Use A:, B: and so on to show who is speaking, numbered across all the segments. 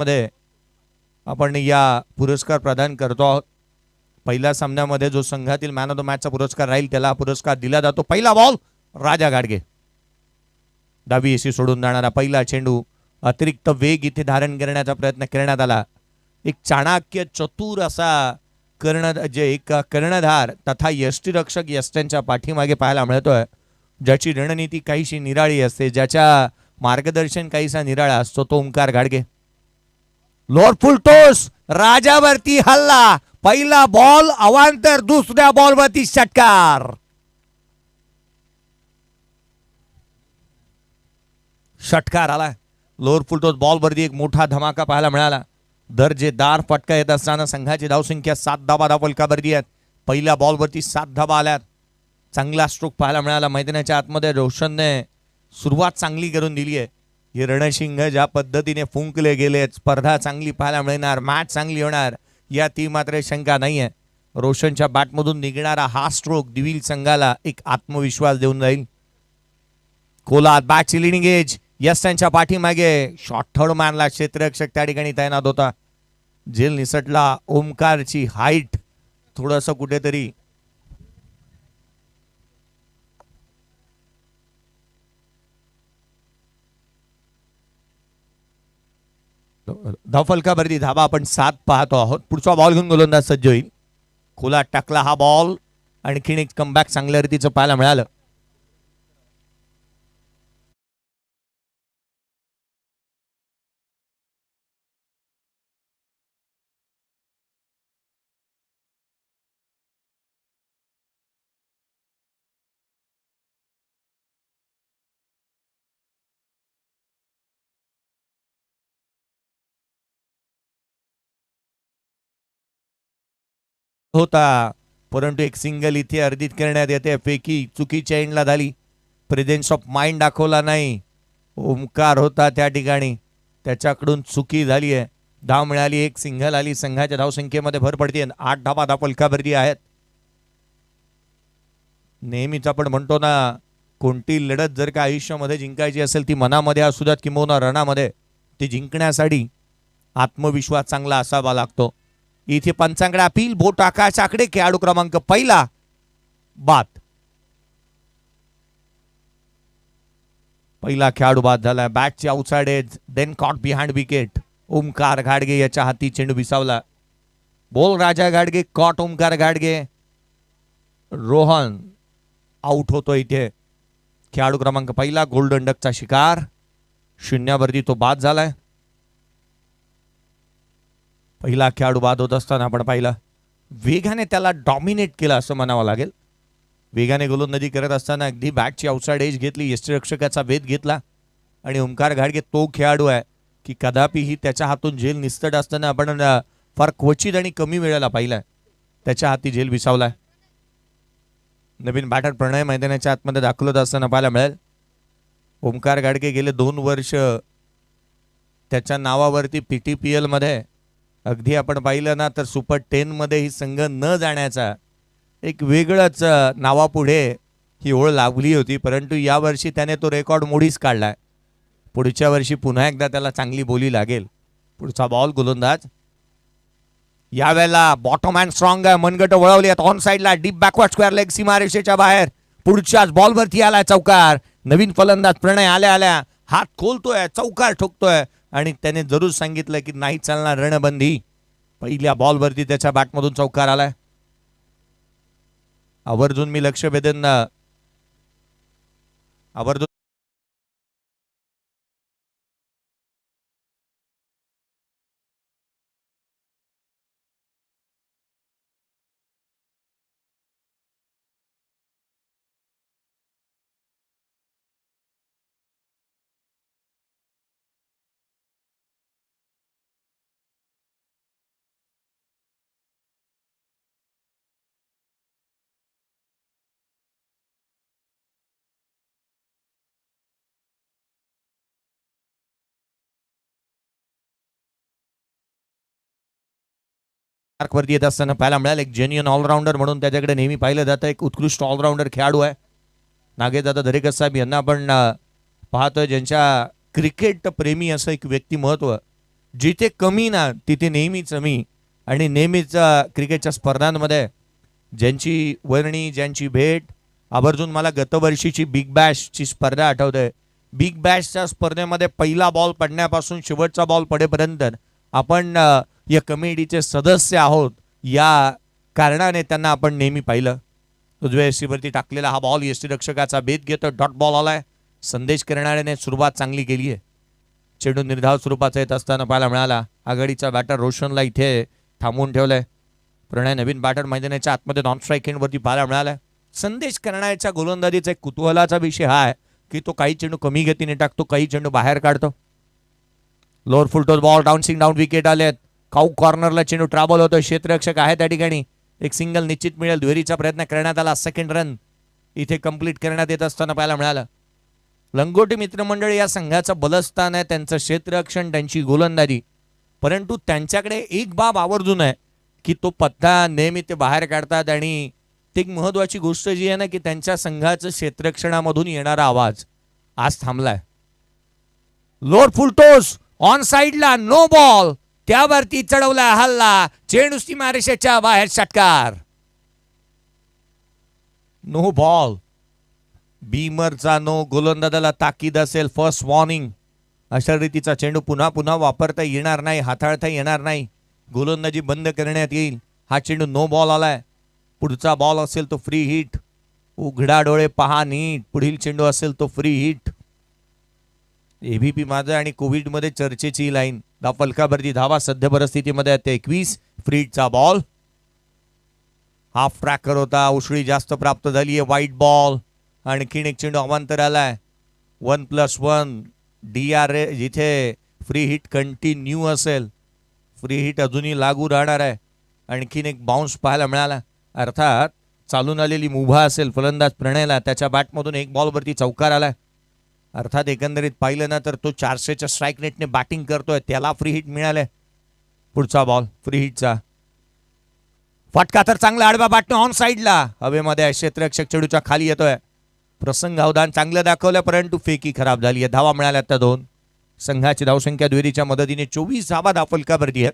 A: मध्ये आपण या पुरस्कार प्रदान करतो आहोत। पहिल्या सामन्यामध्ये जो संघातील मॅन ऑफ द मॅचचा पुरस्कार राहील त्याला पुरस्कार दिला जातो। पहिला बॉल राजा गाडगे, डावी एसी सोडून जाणारा पहिला चेंडू, अतिरिक्त वेग इथे धारण करण्याचा प्रयत्न करण्यात आला। एक चाणक्य चतुर असा एक कर्णधार तथा यष्टीरक्षक यष्ट्यांच्या पाठीमागे पाहायला मिळतोय, ज्याची रणनीती काहीशी निराळी असते, ज्याच्या मार्गदर्शन काहीसा निराळा असतो, तो Omkar Gadge. Lower full toss, राजावरती हल्ला, पहिला बॉल अवांतर, दुसऱ्या बॉलवरती षटकार। षटकार आला लोअर फुल टॉस बॉलवरती, एक मोठा धमाका पाहायला मिळाला। दर्जेदार फटका येत असताना संघाची धावसंख्या 7 धावा फलकावरती आहेत। पहिल्या बॉलवरती 7 धावा आल्यात, चांगला स्ट्रोक पाहायला मिळाला। मैदानाच्या आतमध्ये रोशनने सुरुवात चांगली करून दिली आहे। हे रणशिंग ज्या पद्धतीने फुंकले गेले, स्पर्धा चांगली पाहायला मिळणार, मॅच चांगली होणार यात मात्र शंका नाहीये। रोशनच्या बॅटमधून निघणारा हा स्ट्रोक दिविल संघाला एक आत्मविश्वास देऊन जाईल। कोलात बॅटची लिडिंग एज, यस्टांच्या पाठीमागे शॉर्ट थर्ड मॅनला क्षेत्ररक्षक त्या ठिकाणी तैनात होता। झेल निसटला, ओमकारची हाईट थोडस कुठेतरी धावफलकावरती धावा आपण 7 पाहतो आहोत। पुढचा बॉल घेऊन गोलंदाज सज्ज होईल। खोला टाकला हा बॉल, आणखीन एक कमबॅक चांगल्या रीतीचं पाहायला मिळालं। होता, परंतु एक सिंगल इथे अर्जित करण्यात येते। फेकी चुकीच्या एंडला झाली, प्रेझेन्स ऑफ माइंड दाखवला नाही। ओमकार होता त्या ठिकाणी, त्याच्याकडून चुकी झाली आहे। धाव मिळाली, एक सिंगल आली, संघाच्या धावसंख्येमध्ये भर पडते। 8 धावा फलकावरती आहेत। नेहमीच आपण म्हणतो ना, कोणती लढत जर का आयुष्यामध्ये जिंकायची असेल ती मनामध्ये असू द्यात किंवा रणामध्ये, ती जिंकण्यासाठी आत्मविश्वास चांगला असावा लागतो। इथे पंचांकडे अपील, बोट आकाशाकडे, खेळाडू क्रमांक पहिला बाद। पहिला खेळाडू बाद झाला। बॅटची outside edge, then caught behind wicket. Omkar Gadge याच्या हाती चेंडू विसावला। Ball Raja Gadge, caught Omkar Gadge. Rohan out होतो इथे। खेळाडू क्रमांक पहिला गोल्डन डकचा शिकार, शून्यावरती तो बाद झालाय। पहिला खेळाडू बाद होत असताना आपण पाहिला, वेगाने त्याला डॉमिनेट केला असं म्हणावं लागेल। वेगाने गोलंदाजी करत असताना अगदी बॅटची आउटसाइड एज घेतली, यष्टीरक्षकाचा वेध घेतला, आणि ओमकार गाडगे तो खेळाडू आहे की कदापिही त्याच्या हातून झेल निसटत असताना आपण फार क्वचित आणि कमी वेळेला पाहिलाय त्याच्या हाती झेल विसावलाय। नवीन बॅटर प्रणय मैदानाच्या आतमध्ये दाखल होत असताना पाहायला मिळेल। ओमकार गाडगे गेले 2 वर्ष त्याच्या नावावरती PTPL मध्ये, अगदी आपण पाहिलं ना तर सुपर 10 मध्ये ही संघ न जाण्याचा एक वेगळंच नावापुढे ही ओळ लावली होती, परंतु यावर्षी त्याने तो रेकॉर्ड मोडीच काढलाय। पुढच्या वर्षी पुन्हा एकदा त्याला चांगली बोली लागेल। पुढचा बॉल गोलंदाज, यावेळेला बॉटम हँड स्ट्रॉंग आहे, मनगट वळवली आहेत ऑन साइडला, डीप बॅकवर्ड स्क्वेअर लेग, सीमारेषेच्या बाहेर। पुढच्याच बॉलवरती आला चौकार। नवीन फलंदाज प्रणय आल्या आल्या हात खोलतोय, चौकार ठोकतोय, आणि त्याने जरूर सांगितलं की नाही चालणार रणबंदी। पहिल्या बॉलवरती त्याच्या बॅटमधून चौकार आलाय। आवर्जून मी लक्ष वेधून आवर्जून वरती येत असताना पाहायला मिळालं एक जेन्युइन ऑलराऊंडर म्हणून त्याच्याकडे नेहमी पाहिलं जातं। एक उत्कृष्ट ऑलराऊंडर खेळाडू आहे नागेशदादा दरेकर साहेब यांना आपण पाहतोय, ज्यांच्या क्रिकेट प्रेमी असं एक व्यक्तिमत्व जिथे कमी ना तिथे नेहमीच मी. आणि नेहमीच क्रिकेटच्या स्पर्धांमध्ये ज्यांची वर्णी, ज्यांची भेट, आवर्जून मला गतवर्षीची बिग बॅशची स्पर्धा आठवते. बिग बॅशच्या स्पर्धेमध्ये पहिला बॉल पडण्यापासून शेवटचा बॉल पडेपर्यंत आपण या कमिटीचे सदस्य आहोत, या कारणाने त्यांना आपण नेहमी पाहिलं. उजव्या यष्टीवरती टाकलेला हा बॉल यष्टीरक्षकाचा भेद घेतो. डॉट बॉल आलाय. संदेश करणाऱ्याने सुरुवात चांगली केली आहे. चेंडू निर्धाव स्वरूपाचा येत असताना पाहायला मिळाला. आघाडीचा बॅटर रोशनला इथे थांबवून ठेवलंय. प्रणय नवीन बॅटर मैदानाच्या आतमध्ये नॉन स्ट्राईक एंडवरती पाहायला मिळालाय. संदेश करण्याच्या गोलंदाजीचा एक कुतूहलाचा विषय हा आहे की तो काही चेंडू कमी गतीने टाकतो, काही चेंडू बाहेर काढतो. Lower full toss ball, dancing down wicket आलेत. काऊ कॉर्नरला चेंडू ट्रॅव्हल होतो. क्षेत्ररक्षक आहे त्या ठिकाणी. एक सिंगल निश्चित मिळेल. दुहेरीचा प्रयत्न करण्यात आला. सेकंड रन इथे कंप्लीट करण्यात येत असताना पाहायला मिळालं. लंगोटी मित्रमंडळ या संघाचं बलस्थान आहे, त्यांचं क्षेत्ररक्षण, त्यांची गोलंदाजी. परंतु त्यांच्याकडे एक बाब आवर्जून आहे की तो पत्ता नेहमी ते बाहेर काढतात. आणि ती एक महत्वाची गोष्ट जी आहे ना की त्यांच्या संघाचं क्षेत्ररक्षणामधून येणारा आवाज आज थांबलाय. लोअर फुलटॉस ऑन साइडला, नो बॉल, त्यावरती चढवला हल्ला. चेंडू सीमारेषेच्या बाहेर, षटकार. No ball. बीमरचा नो. गोलंदाजाला ताकीद असेल, फर्स्ट वॉर्निंग. अशा रीतीचा चेंडू पुन्हा पुन्हा वापरता येणार नाही, हाताळता येणार नाही. गोलंदाजी बंद करण्यात येईल. हा चेंडू नो बॉल आलाय. पुढचा बॉल असेल तो फ्री हिट. उघडा डोळे पहा नीट. पुढील चेंडू असेल तो फ्री हिट. एबीपी माझा आणि कोविडमध्ये चर्चेची लाईन. फलकावरती धावा सध्या परिस्थितीमध्ये 21. फ्री हिटचा बॉल. हाफ ट्रॅकर होता. उसळी जास्त प्राप्त झाली आहे. वाईट बॉल. आणखीन एक चेंडू अवांतर आलाय. 1+1 DRA. जिथे फ्री हिट कंटिन्यू असेल, फ्री हिट अजूनही लागू राहणार आहे. आणखीन एक बाउन्स पाहायला मिळाला. अर्थात चालून आलेली मुभा असेल फलंदाज प्रणयला. त्याच्या बॅटमधून एक बॉलवरती चौकार आलाय. अर्थात एकंदरीत पाहिलं ना तर तो 400च्या स्ट्राईक रेटने बॅटिंग करतोय, त्याला फ्री हिट मिळाले. पुढचा बॉल फ्री हिटचा. फटका तर चांगला आडवा बॅटने ऑन साइडला. हवेमध्ये क्षेत्ररक्षक चेंडूच्या खाली येतोय. प्रसंग अवधान चांगलं दाखवलं, परंतु फेकी खराब झाली आहे. धावा मिळाल्या त्या 2. संघाची धावसंख्या दुहेरीच्या मदतीने 24 धावा फलकावरती आहे.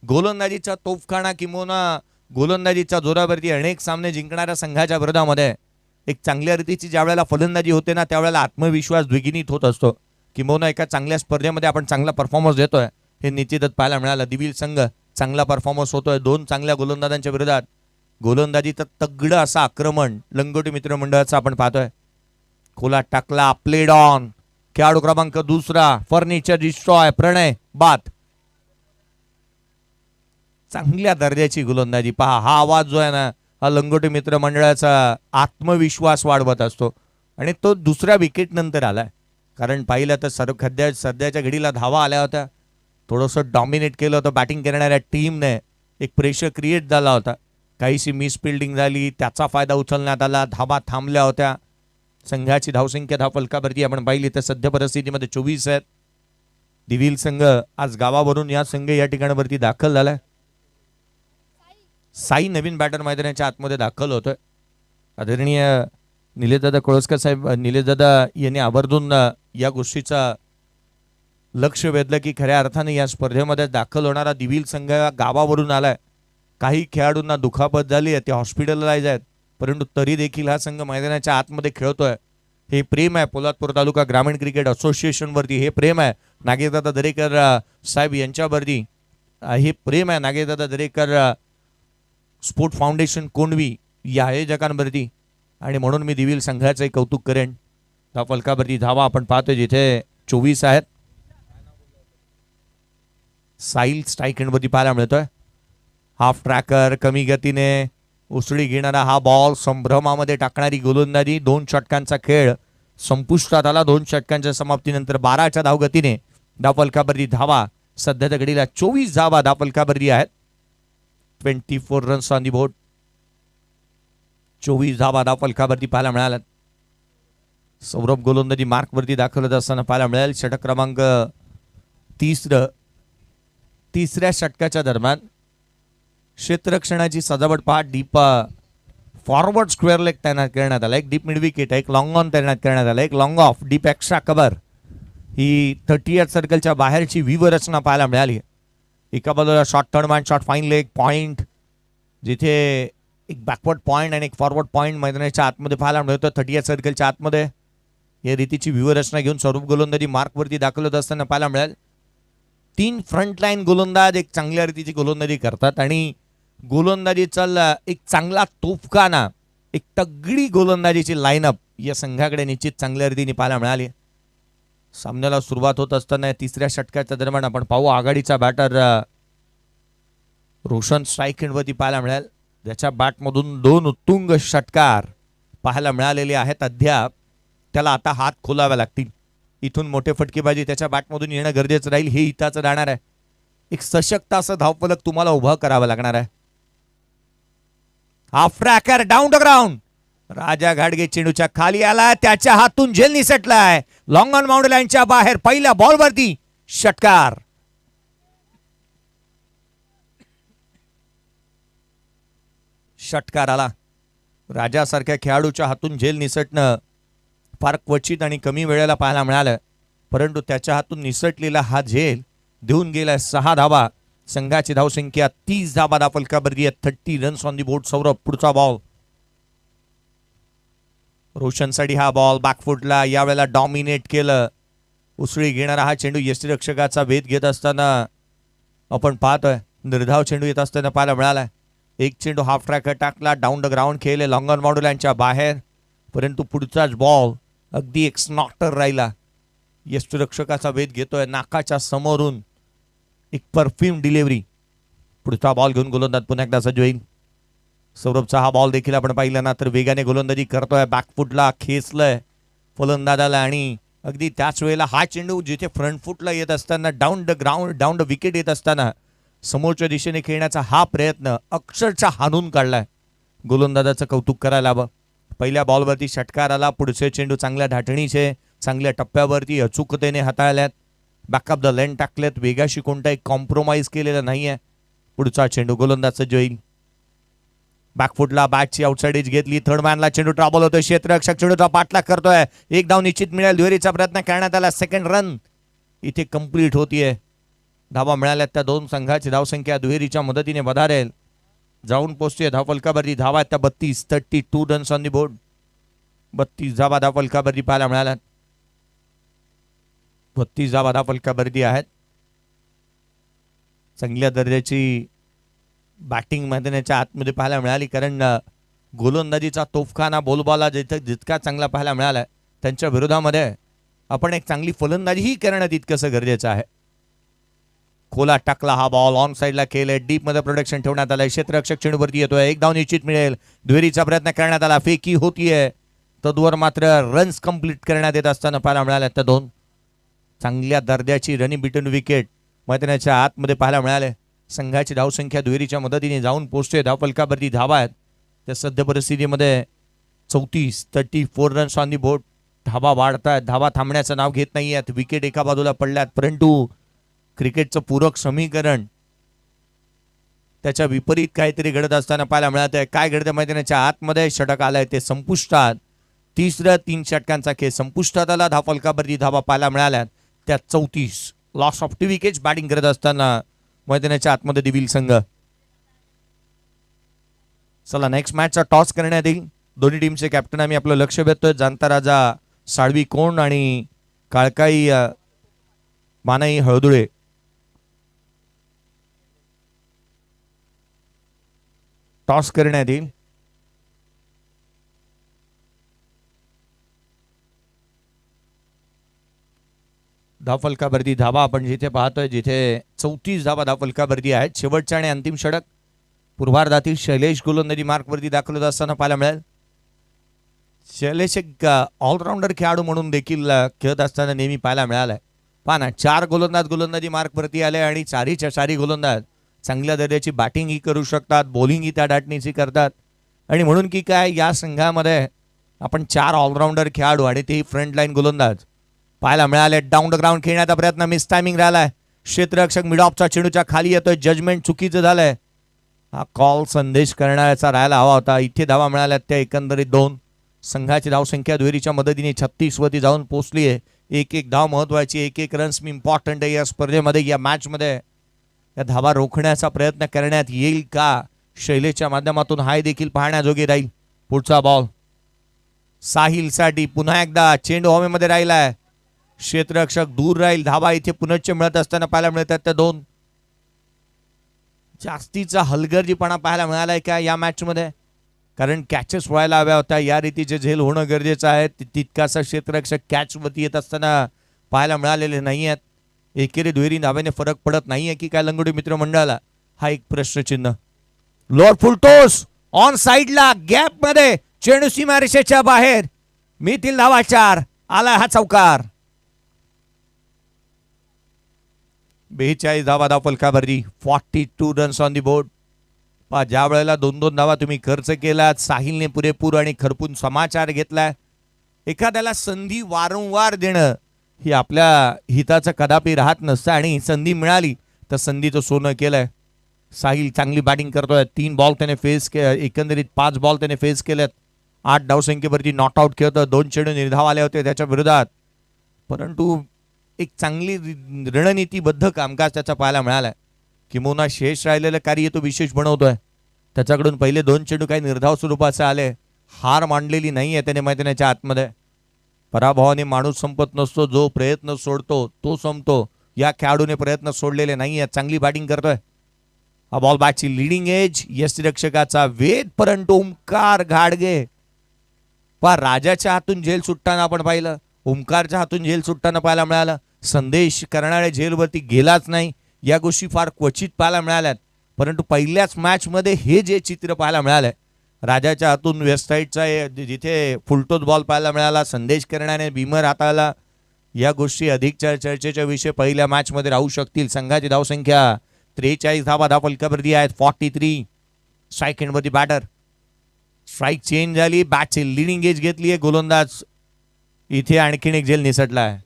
A: गोलंदाजीचा तोफखाना किंवा गोलंदाजीच्या जोरावरती अनेक सामने जिंकणाऱ्या संघाच्या विरोधामध्ये एक चांगल्या रीतीची ज्या वेळेला फलंदाजी होते ना त्यावेळेला आत्मविश्वास द्विगुणित होत असतो. किंवा एका चांगल्या स्पर्धेमध्ये आपण चांगला परफॉर्मन्स देतोय हे निश्चितच पाहायला मिळालं. दिविल संघ चांगला परफॉर्मन्स होतोय 2 चांगल्या गोलंदाजांच्या विरोधात. गोलंदाजीचं तगडं असं आक्रमण लंगोटी मित्रमंडळाचं आपण पाहतोय. खोला टाकला, प्लेड ऑन. खेळाडू क्रमांक 2 फर्निचर डिस्ट्रॉय. प्रणय बाद. चांगल्या दर्जाची गोलंदाजी पहा. हा आवाज जो आहे ना हा लंगोटी मित्र मंडळाचा आत्मविश्वास वाढवत असतो. आणि तो दुसऱ्या विकेट नंतर आलाय. कारण पाहिलं तर सध्याच्या घडीला धावा आल्या होत्या. थोडंसं डॉमिनेट केलं होतं बॅटिंग करणाऱ्या टीमने. एक प्रेशर क्रिएट झाला होता. काहीशी मिस फिल्डिंग झाली, त्याचा फायदा उचलण्यात आला. धावा थांबल्या होत्या. संघाची धावसंख्या फलकावरती आपण पाहिली तर सध्या परिस्थितीमध्ये 24 आहेत. दिविल संघ आज गावावरून या संघ या ठिकाणावरती दाखल झालाय. साई नवीन बॅटर मैदानाच्या आतमध्ये दाखल होतोय. आदरणीय निलेशदादा कोळसकर साहेब, निलेशदादा यांनी आवर्जून या गोष्टीचा लक्ष वेधलं की खऱ्या अर्थाने या स्पर्धेमध्ये दाखल होणारा दिविल संघ गावावरून आलाय. काही खेळाडूंना दुखापत झाली आहे, ते हॉस्पिटलाइज आहेत, परंतु तरी देखील हा संघ मैदानाच्या आतमध्ये खेळतोय. हे प्रेम आहे पोलादपूर तालुका ग्रामीण क्रिकेट असोसिएशनवरती. हे प्रेम आहे नागेशदादा दरेकर साहेब यांच्यावरती. हे प्रेम आहे नागेशदादा दरेकर स्पोर्ट फाउंडेशन कोंडवी या आयोजकांवरती. आणि म्हणून मी दिविल संघाचे कौतुक करेन. त्या फलकावरती धावा आपण पाहतोय जिथे 24 आहेत. साईल स्ट्राईक एंडवरती पाहायला मिळतोय. हाफ ट्रॅकर कमी गतीने उसळी घेणारा हा बॉल. संभ्रमामध्ये टाकणारी गोलंदाजी. 2 षटकांचा खेळ संपुष्टात आला. 2 षटकांच्या समाप्तीनंतर 12च्या धावगतीने धावफलकावरती धावा. सध्याच्या घडीला 24 धावा धावफलकावरती आहेत. 24 रन्स ऑन दी बोर्ड. 24 धावा धावफलकावरती पाहायला मिळाल्या. सौरभ गोलंदाजी मार्कवरती दाखल होत असताना पाहायला मिळेल. षटक क्रमांक 3ऱ्या षटकाच्या दरम्यान क्षेत्ररक्षणाची सजावट पहा. डीप फॉरवर्ड स्क्वेअर लेग तैनात करण्यात आला. एक डीप मिड विकेट, एक लॉंग ऑन तैनात करण्यात आला. एक long off, deep extra cover ही 30th सर्कलच्या बाहेरची व्यूहरचना पाहायला मिळाली. एका बाजूला short turn and short fine leg point, जिथे एक बॅकवर्ड पॉइंट आणि एक फॉरवर्ड पॉइंट मैदानाच्या आतमध्ये पाहायला मिळतो. 30th सर्कलच्या आतमध्ये या रीतीची व्यूहरचना घेऊन स्वरूप गोलंदाजी मार्कवरती दाखल होत असताना पाहायला मिळेल. 3 फ्रंटलाईन गोलंदाज एक चांगल्या रीतीची गोलंदाजी करतात आणि गोलंदाजीचा एक चांगला तोफखाना, एक तगडी गोलंदाजीची लाईनअप या संघाकडे निश्चित चांगल्या रीतीने पाहायला मिळाली. सामन्याला सुरुवात होत असताना 3ऱ्या षटकाच्या दरम्यान आपण पाहू आघाडीचा बॅटर रोशन स्ट्राईक एंडवरती पाहायला मिळेल. ज्याच्या बॅटमधून 2 उत्तुंग षटकार पाहायला मिळालेले आहेत. अद्याप त्याला आता हात खोलावे लागतील. इथून मोठे फटकेबाजी त्याच्या बॅटमधून येणं गरजेचं राहील. हे हिताचं राहणार आहे. एक सशक्त असं धावफलक तुम्हाला उभा करावं लागणार आहे. Half tracker down the ground. Raja घाडगे चेंडूच्या खाली आला, त्याच्या हातून झेल निसटलाय. लॉंग ऑन बाउंड्री लाईनच्या बाहेर पहिल्या बॉलवरती षटकार. षटकार आला. राजासारख्या खेळाडूच्या हातून झेल निसटणं फार क्वचित आणि कमी वेळेला पाहायला मिळालं, परंतु त्याच्या हातून निसटलेला हा झेल देऊन गेलाय 6 धावा. संघाची धावसंख्या 30 धावा फलकावरती आहे. 30 runs on the board. Saurabh पुढचा बॉल रोशनसाठी. हा बॉल बॅकफुटला यावेळेला डॉमिनेट केलं. उसळी घेणारा हा चेंडू यष्टीरक्षकाचा वेध घेत असताना आपण पाहतोय. निर्धाव चेंडू येत असताना पाहायला मिळालाय. एक चेंडू हाफ ट्रॅकर टाकला, डाऊन द ग्राउंड खेळले लॉंग ऑन बाउंड्री लाईनच्या बाहेर, परंतु पुढचाच बॉल अगदी एक स्नॉटर राहिला. यष्टीरक्षकाचा वेध घेतोय नाकाच्या समोरून. एक परफ्यूम डिलिव्हरी. पुढचा बॉल घेऊन गोलंदाज पुन्हा एकदा सज्ज होईल. सौरभचा हा बॉल देखील आपण पाहिला ना तर वेगाने गोलंदाजी करतोय. बॅकफुटला खेचलंय फलंदाजाला आणि अगदी त्याच वेळेला हा चेंडू जिथे फ्रंट फुटला येत असताना down the ground, down the wicket येत असताना समोरच्या दिशेने खेळण्याचा हा प्रयत्न अक्षरशः हाणून काढलाय. गोलंदाजाचं कौतुक करायला हवं. पहिल्या बॉलवरती षटकार आला. पुढचे चेंडू चांगल्या धाटणीचे, चांगल्या टप्प्यावरती अचूकतेने हाताळल्यात. बॅकअप द लेन टाकलेत. वेगाशी कोणताही कॉम्प्रोमाइज केलेला नाहीये. पुढचा चेंडू गोलंदाज सज्ज होईल. बॅकफुटला बॅटची आउटसाइड एज घेतली. थर्ड मॅनला चेंडू ट्रॅबल होतोय. क्षेत्ररक्षक चेंडूचा पाठलाग करतोय. एक धाव निश्चित मिळेल. दुहेरीचा प्रयत्न करण्यात आला. सेकंड रन इथे कंप्लीट होतीये. धावा मिळाल्यात त्या दोन संघाची धावसंख्या दुहेरीच्या मदतीने वधारेल. जाऊन पोहोचते धावफलकावरती. धावा त्या 32. 32 रन्स ऑन दी बोर्ड. 32 धावा धावफलकावरती पाहायला मिळाल्यात. 32 धावा धावफलकावरती आहेत. चांगल्या दर्जाची बॅटिंग मैदानाच्या आतमध्ये पाहायला मिळाली, कारण गोलंदाजीचा तोफखाना बोलबाला जितका चांगला पाहायला मिळाला त्यांच्या विरोधामध्ये आपण एक चांगली फलंदाजीही करणं तितकंसं गरजेचं आहे. खोला टाकला हा बॉल. ऑन साईडला केले. डीप मध्ये प्रोटेक्शन ठेवण्यात आलंय. क्षेत्ररक्षक चेंडूवरती येतोय. एक धाव निश्चित मिळेल. दुहेरीचा प्रयत्न करण्यात आला. फेकी होतीये. तद्वर मात्र रन्स कंप्लीट करण्यात येत असताना पाहायला मिळाल्या त्या दोन चांगल्या दर्जाची रनिंग बिटवीन विकेट मैदानाच्या आतमध्ये पाहायला मिळाले. संघाची धावसंख्या दुहेरीच्या मदतीने जाऊन पोहोचते. धावफलकावरती धावा आहेत त्या सध्या परिस्थितीमध्ये 34 रन्स ऑन दी बोर्ड. धावा वाढतायत. धावा थांबण्याचं नाव घेत नाही आहेत. विकेट एका बाजूला पडल्यात, परंतु क्रिकेटचं पूरक समीकरण त्याच्या विपरीत काहीतरी घडत असताना पाहायला मिळत आहे. काय घडतं मैदानाच्या आतमध्ये? षटक आलंय ते संपुष्टात. 3 षटकांचा खेळ संपुष्टात आला. धावफलकावरती धावा पाहायला मिळाल्यात त्या 34. लॉस ऑफ 2 विकेट्स बॅटिंग करत असताना मैदानाच्या आतमध्ये दिविल संघ. चला नेक्स्ट मॅचचा टॉस करण्यात येईल. दोन्ही टीमचे कॅप्टन आम्ही आपलं लक्ष वेधतोय. जाणता राजा साळवी कोण आणि काळकाई मानाई हळदुळे. टॉस करण्यात येईल. धावफलकावरती धावा आपण जिथे पाहतोय, जिथे 34 धावा धावफलकावरती आहेत. शेवटच्या आणि अंतिम षटक पूर्वार्धातील शैलेश गोलंदाजी मार्कवरती दाखल होत असताना पाहायला मिळेल. शैलेश एक ऑलराऊंडर खेळाडू म्हणून देखील खेळत असताना नेहमी पाहायला मिळालाय. पहा ना, 4 गोलंदाजी मार्कवरती आले आणि 4च्या गोलंदाज चांगल्या दर्जाची बॅटिंगही करू शकतात, बॉलिंगही त्या डाटणीची करतात. आणि म्हणून की काय, या संघामध्ये आपण 4 ऑलराऊंडर खेळाडू आणि तेही फ्रंट लाईन गोलंदाज पाहायला मिळाले. डाऊन द ग्राउंड खेळण्याचा प्रयत्न मिस टायमिंग राहिलाय. क्षेत्ररक्षक मिड ऑफचा चेंडूच्या खाली येतोय. जजमेंट चुकीचं झालंय. हा कॉल संदेश करण्याचा राहायला हवा होता. इथे धावा मिळाल्यात त्या एकंदरीत 2. संघाची धावसंख्या दुहेरीच्या मदतीने 36 वरती जाऊन पोहोचली आहे. एक एक धाव महत्वाची, एक एक रन्स इम्पॉर्टंट आहे या स्पर्धेमध्ये, या मॅचमध्ये. या धावा रोखण्याचा प्रयत्न करण्यात येईल का शैलेशच्या माध्यमातून, हाय देखील पाहण्याजोगे राहील. पुढचा बॉल साहिलसाठी, पुन्हा एकदा चेंडू हवेमध्ये राहिलाय, क्षेत्ररक्षक दूर राहील. धावा इथे पुनश्च मिळत असताना पाहायला मिळतात त्या दोन. जास्तीचा हलगर्जीपणा पाहायला मिळालाय का या मॅच मध्ये, कारण कॅचेस व्हायला हव्या होत्या. या रीतीचे झेल होणं गरजेचं आहे. तितकासा क्षेत्ररक्षक कॅच वरती येत असताना पाहायला मिळालेले नाही आहेत. एकेरी दुहेरी धावेने फरक पडत नाहीये की काय लंगोटी मित्रमंडळाला, हा एक प्रश्नचिन्ह. लोअर फुल टॉस ऑन साइडला, गॅप मध्ये चेंडू सीमारेषेच्या बाहेर, मिळतील धावा 4. आला हा चौकार. 42 धावा धाव फलकावरती, 42 रन्स ऑन दी बोर्ड. पहा, ज्या वेळेला 2-2 धावा तुम्ही खर्च केलात, साहिलने पुरेपूर आणि खरपून समाचार घेतलाय. एखाद्याला संधी वारंवार देणं ही आपल्या हिताचं कदापि राहत नसतं, आणि संधी मिळाली तर संधीचं सोनं केलंय. साहिल चांगली बॅटिंग करतोय. 3 बॉल त्याने फेस एकंदरीत 5 बॉल त्याने फेस केलेत. 8 धावसंख्येवरती नॉट आउट खेळतोय. 2 चेंडू निर्धाव आले होते त्याच्या विरोधात, परंतु एक चांगली रणनीतीबद्ध कामकाज त्याचा पाहायला मिळालाय. किंबहुना शेष राहिलेलं कार्य तो विशेष बनवतोय. त्याच्याकडून पहिले 2 चेंडू काही निर्धाव स्वरूपाचे आले. हार मांडलेली नाही आहे त्याने मैदानाच्या आतमध्ये. पराभवाने माणूस संपत नसतो, जो प्रयत्न सोडतो तो संपतो. या खेळाडूने प्रयत्न सोडलेले नाही आहेत. चांगली बॅटिंग करतोय. हा बॉल बॅटची लिडिंग एज, यष्टिरक्षकाचा वेध, परंतु ओमकार घाडगे पहा, राजाच्या हातून झेल सुटताना आपण पाहिलं, ओमकारच्या हातून झेल सुटताना पाहायला मिळालं. संदेश करणाऱ्या झेलवरती गेलाच नाही. या गोष्टी फार क्वचित पाहायला मिळाल्यात, परंतु पहिल्याच मॅच मध्ये हे जे चित्र पाहायला मिळालंय, राजाच्या हातून वेस्ट साईडचा जिथे फुलटोस बॉल पाहायला मिळाला, संदेश करण्याने भीमर हाताळला, या गोष्टी अधिक चर्चेच्या विषय पहिल्या मॅच मध्ये राहू शकतील. संघाची धावसंख्या 43 धावा धाव फलकावरती आहेत. 43 स्ट्राईक एंडवरती बॅटर. स्ट्राईक चेंज झाली, बॅटची लिडिंग एज घेतली आहे गोलंदाज. इथे आणखीन एक झेल निसटला आहे.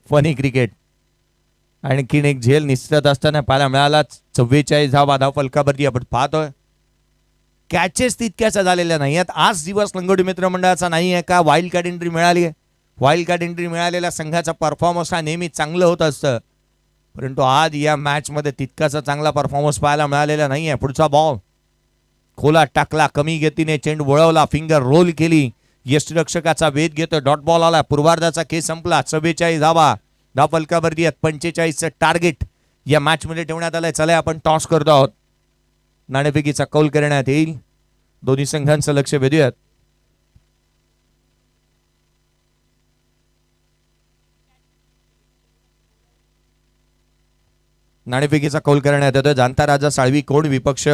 A: फनी क्रिकेट, आणखीन एक झेल निसटत असताना पाहायला मिळाला. 44 धावा धाव फलकावरती आपण पाहतोय. कॅचेस तितक्याचा झालेल्या नाही आहेत. आज दिवस लंगोटी मित्रमंडळाचा नाही आहे का, वाईल्ड कार्ड एंट्री मिळाली आहे. वाईल्ड कार्ड एंट्री मिळालेल्या संघाचा परफॉर्मन्स हा नेहमी चांगलं होत असतं, परंतु आज या मॅच मध्ये तितकाचा चांगला परफॉर्मन्स पाहायला मिळालेला नाही आहे. पुढचा बॉल खोला टाकला, कमी गतीने चेंडू वळवला, फिंगर रोल केली, यष्टिरक्षकाचा वेध घेतो. डॉट बॉल आला. पूर्वार्धाचा खेळ संपला. 44 धावा धाव फलकावरती आहेत. 45चं टार्गेट या मॅच मध्ये ठेवण्यात आलंय. चला आपण टॉस करतो आहोत. नाणेफेकीचा कौल करण्यात येईल. दोन्ही संघांचं लक्ष वेधूयात. नाणेफेकीचा कौल करण्यात येतोय. जाणता राजा साळवी कोण, विपक्ष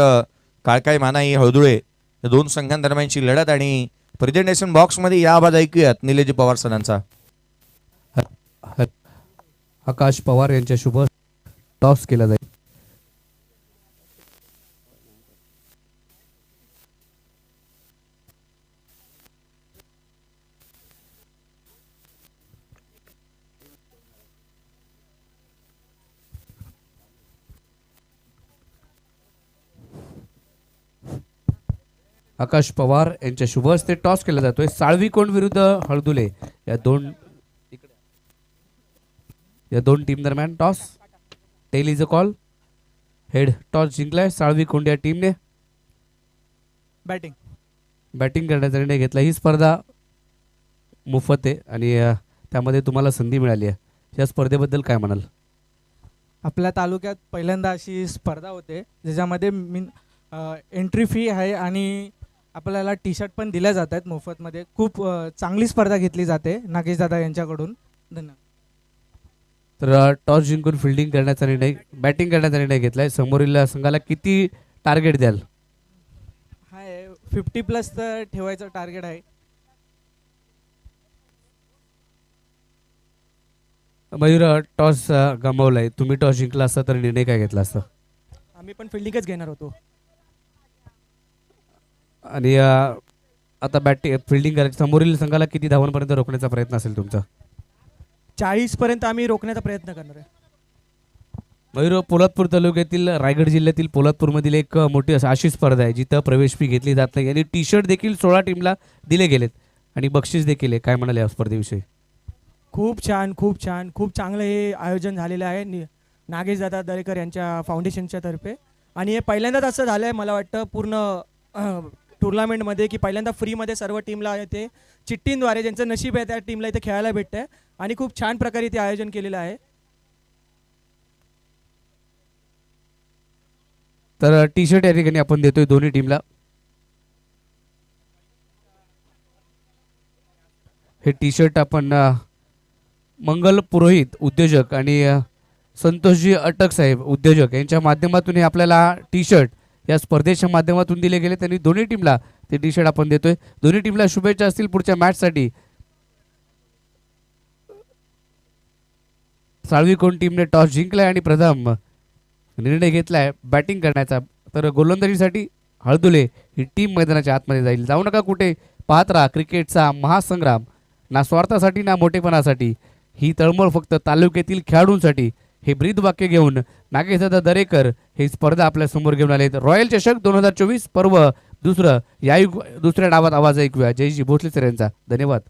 A: काळकाई मानाई हळदुळे, या दोन संघांदरम्यानची लढत. आणि प्रेझेंटेशन बॉक्स मध्ये या आवाज ऐकूयात निलेजी पवार सरांचा.
B: आकाश पवार यांच्या शुभ टॉस केला जाईल. आकाश पवार यांच्या शुभ हस्ते टॉस केला जातोय. साळवी कोण विरुद्ध हळदुले या दोन टीम दरम्यान toss. Tail is a call. Head toss जिंकलाय साळवी कोंड या टीमने. बॅटिंग करण्याचा निर्णय घेतला. ही स्पर्धा मोफत आहे आणि त्यामध्ये तुम्हाला संधी मिळाली आहे. या स्पर्धेबद्दल काय म्हणाल?
C: आपल्या तालुक्यात पहिल्यांदा अशी स्पर्धा होते ज्याच्यामध्ये एंट्री फी आहे आणि आपल्याला टी शर्ट पण दिल्या जात आहेत मोफतमध्ये. खूप चांगली स्पर्धा घेतली जाते नागेश दादा यांच्याकडून. धन्यवाद.
B: तर टॉस जिंकून फिल्डिंग करण्याचा निर्णय, बॅटिंग करण्याचा निर्णय घेतलाय. समोरील संघाला किती टार्गेट द्याल?
C: हाय 50+ तर ठेवायचं टार्गेट आहे.
B: मयूर टॉस गमावलाय, तुम्ही टॉस जिंकला असता तर निर्णय काय घेतला असता?
D: आम्ही पण फिल्डिंगच घेणार होतो.
B: आणि आता बॅटिंग फिल्डिंग करायची. समोरील संघाला किती धावांपर्यंत रोखण्याचा प्रयत्न असेल तुमचा?
D: 40 पर्यंत आम्ही रोखण्याचा प्रयत्न करणार आहे.
B: मयूर, पोलादपूर तालुक्यातील रायगड जिल्ह्यातील पोलादपूरमधील एक मोठी अशी स्पर्धा आहे जिथं प्रवेश फी घेतली जात नाही आणि टी शर्ट देखील 16 टीमला दिले गेलेत आणि बक्षीस देखील आहे. काय म्हणाले या स्पर्धेविषयी?
D: खूप छान खूप छान खूप चांगलं हे आयोजन झालेलं आहे नागेश दादा दरेकर यांच्या फाउंडेशनच्या तर्फे. आणि हे पहिल्यांदाच असं झालं आहे मला वाटतं पूर्ण टुर्नामेंटमध्ये की पहिल्यांदा फ्रीमध्ये सर्व टीमला ते चिठ्ठींद्वारे ज्यांचं नशीब आहे त्या टीमला इथे खेळायला भेटतं आहे आणि खूप छान प्रकारे ते आयोजन केलेलं आहे.
B: तर टी शर्ट या ठिकाणी आपण देतोय दोन्ही टीमला. हे टी शर्ट आपण मंगल पुरोहित उद्योजक आणि संतोषजी अटक साहेब उद्योजक यांच्या माध्यमातून हे आपल्याला टी शर्ट या स्पर्धेच्या माध्यमातून दिले गेले. त्यांनी दोन्ही टीमला ते टी शर्ट आपण देतोय. दोन्ही टीमला शुभेच्छा असतील पुढच्या मॅचसाठी. साळवीकोण टीमने टॉस जिंकलाय आणि प्रथम निर्णय घेतलाय बॅटिंग करण्याचा. तर गोलंदाजीसाठी हळदुले ही टीम मैदानाच्या आतमध्ये जाईल. जाऊ नका कुठे, पाहत राहा क्रिकेटचा महासंग्राम. ना स्वार्थासाठी ना मोठेपणासाठी, ही तळमळ फक्त तालुक्यातील खेळाडूंसाठी. हे ब्रीद वाक्य घेऊन नागेशदादा दरेकर ही स्पर्धा आपल्या समोर घेऊन आले. रॉयल चषक 2024 पर्व दुसरं या दुसऱ्या डावात आवाज ऐकूया जयजी भोसले सर यांचा. धन्यवाद.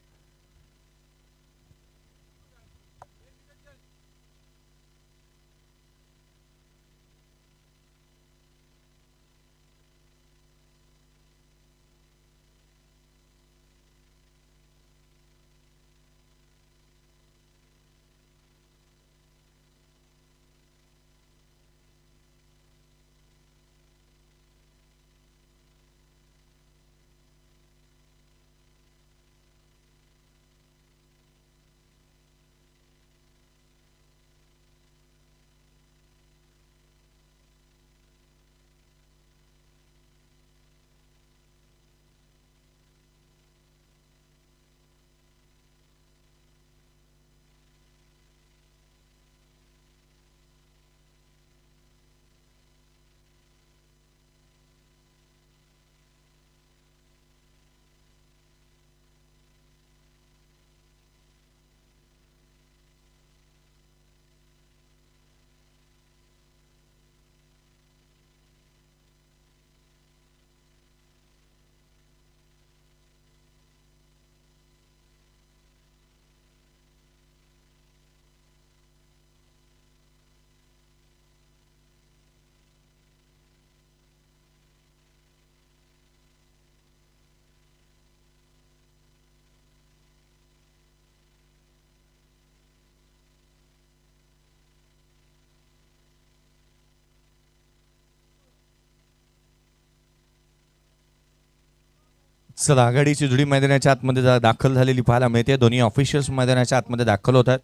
A: चला, आघाडीची जुडी मैदानाच्या आतमध्ये दाखल झालेली पाहायला मिळते. दोन्ही ऑफिशियल्स मैदानाच्या आतमध्ये दाखल होत आहेत.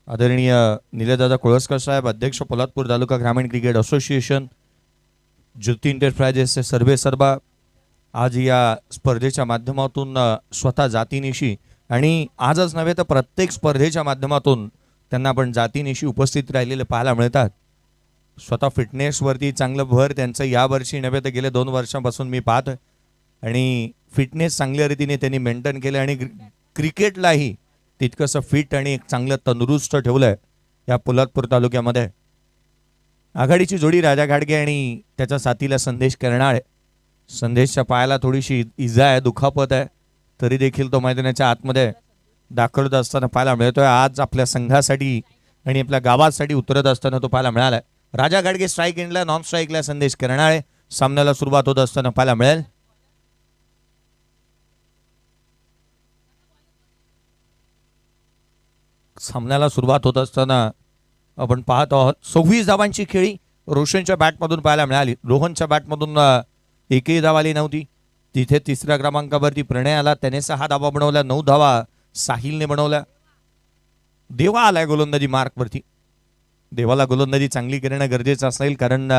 A: आदरणीय निलेदादा कोळसकर साहेब, अध्यक्ष पोलादपूर तालुका ग्रामीण क्रिकेट असोसिएशन, ज्योती एंटरप्राइजेसचे सर्वे सर्वा आज या स्पर्धेच्या माध्यमातून स्वतः जातीनिशी आणि आजच नव्हे तर प्रत्येक स्पर्धेच्या माध्यमातून त्यांना आपण जातीनिशी उपस्थित राहिलेले पाहायला मिळतात. स्वतः फिटनेसवरती चांगलं भर त्यांचं यावर्षी नव्हे तर गेल्या 2 वर्षांपासून मी पाहतोय आणि फिटनेस चांगल्या रीतीने त्यांनी मेंटेन केलं आणि क्रिकेटलाही तितकंसं फिट आणि एक चांगलं तंदुरुस्त ठेवलंय या पोलादपूर तालुक्यामध्ये. आघाडीची जोडी राजा घाडगे आणि त्याच्या साथीला संदेश करणाळे. संदेशच्या पायाला थोडीशी इजा आहे, दुखापत आहे, तरी देखील तो मैदानाच्या आतमध्ये दाखल होत असताना पाहायला मिळतोय. आज आपल्या संघासाठी आणि आपल्या गावासाठी उतरत असताना तो पाहायला मिळालाय. राजा घाडगे स्ट्राईक एंडला, नॉन स्ट्राईकला संदेश करणाळे. सामन्याला सुरुवात होत असताना पाहायला मिळेल. सामन्याला सुरुवात होत असताना आपण पाहत आहोत 26 धावांची खेळी रोशनच्या बॅटमधून पाहायला मिळाली. रोहनच्या बॅटमधून एकही धाव आली नव्हती. तिथे तिसऱ्या क्रमांकावरती प्रणय आला, त्याने 6 धावा बनवल्या. 9 धावा साहिलने बनवल्या. देवा आलाय गोलंदाजी मार्कवरती. देवाला गोलंदाजी चांगली करणं गरजेचं असेल, कारण